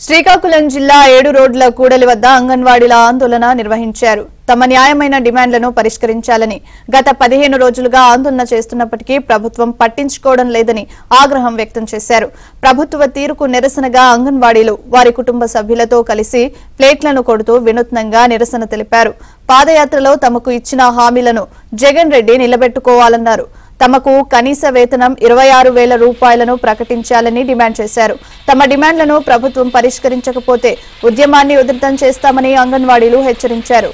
శ్రీకాకుళం జిల్లా 7 రోడ్ల కూడలి వద్ద అంగన్వాడీల ఆందోళన నిర్వహించారు. తమ న్యాయమైన డిమాండ్లను పరిష్కరించాలని గత 15 రోజులుగా ఆందోళన చేస్తున్నప్పటికీ ప్రభుత్వం పట్టించుకోవడం లేదని ఆగ్రహం వ్యక్తం చేశారు. ప్రభుత్వ తీరుకు నిరసనగా అంగన్వాడీలు వారి కుటుంబ సభ్యులతో కలిసి ప్లేట్లను కొడుతూ వినూత్నంగా నిరసన తెలిపారు. పాదయాత్రలో తమకు ఇచ్చిన హామీలను జగన్ రెడ్డి నిలబెట్టుకోవాలన్నారు. తమకు కనీస వేతనం 26,000 రూపాయలను ప్రకటించాలని డిమాండ్ చేశారు. తమ డిమాండ్లను ప్రభుత్వం పరిష్కరించకపోతే ఉద్యమాన్ని ఉధృతం చేస్తామని అంగన్వాడీలు హెచ్చరించారు.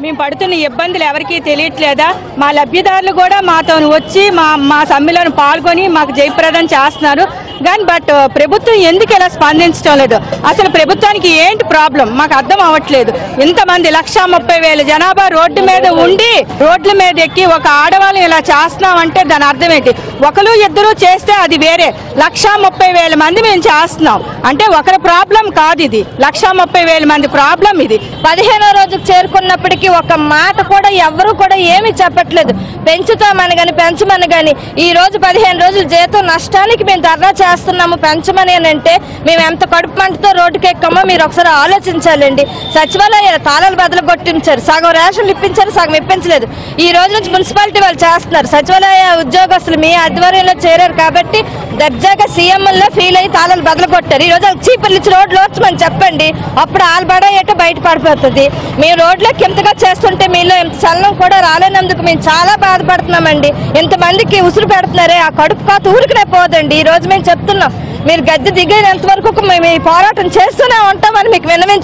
మేము పడుతున్న ఇబ్బందులు ఎవరికీ తెలియట్లేదా? మా లబ్ధిదారులు కూడా మాతో వచ్చి మా సమ్మెలను పాల్గొని మాకు జయప్రదం చేస్తున్నారు. కానీ ప్రభుత్వం ఎందుకు ఇలా స్పందించడం లేదు? అసలు ప్రభుత్వానికి ఏంటి ప్రాబ్లం మాకు అర్థం అవ్వట్లేదు. ఇంతమంది 130,000 జనాభా రోడ్డు మీద ఉండి రోడ్ల మీద ఎక్కి ఒక ఆడవాళ్ళని ఇలా చేస్తున్నామంటే దాని అర్థం ఏంటి? ఒకరు ఇద్దరు చేస్తే అది వేరే. 130,000 మంది మేము చేస్తున్నాం అంటే ఒకరి ప్రాబ్లం కాదు ఇది. 130,000 మంది ప్రాబ్లం ఇది. 15వ రోజుకు చేరుకున్నప్పటికీ ఒక మాట కూడా ఎవరు కూడా ఏమి చెప్పట్లేదు. పెంచుతామని కానీ పెంచమని కానీ ఈ రోజు 15 రోజులు జీతం నష్టానికి మేము ధర్నా చేస్తున్నాము. పెంచమని అని అంటే మేము ఎంత కడుపు మంటతో రోడ్డుకి ఎక్కామో మీరు ఒకసారి ఆలోచించాలండి. సచివాలయ తాళాలు బదులు కొట్టించారు, సగం రేషన్లు ఇప్పించారు, సగం ఇప్పించలేదు. ఈ రోజు నుంచి మున్సిపాలిటీ వాళ్ళు చేస్తున్నారు. సచివాలయ ఉద్యోగస్తులు మీ ఆధ్వర్యంలో చేరారు కాబట్టి దర్జాగా సీఎంలో ఫీల్ అయ్యి తాళాలు బదులు కొట్టారు. ఈ రోజు చీపర్లు ఇచ్చి రోడ్లు వచ్చమని చెప్పండి, అప్పుడు ఆల్బడా ఏటో బయట పడిపోతుంది. మేము రోడ్లోకి ఎంతగా చేస్తుంటే మీలో ఎంత చలనం కూడా రాలేనందుకు మేము చాలా బాధపడుతున్నామండి. ఇంతమందికి ఉసురు పెడుతున్నారే ఆ కడుపు కాత ఊరికనే పోదండి. ఈ రోజు మేము చెప్తున్నాం, మీరు గద్దె దిగేంత వరకు మేము ఈ పోరాటం చేస్తూనే ఉంటామని మీకు విన్నవించు.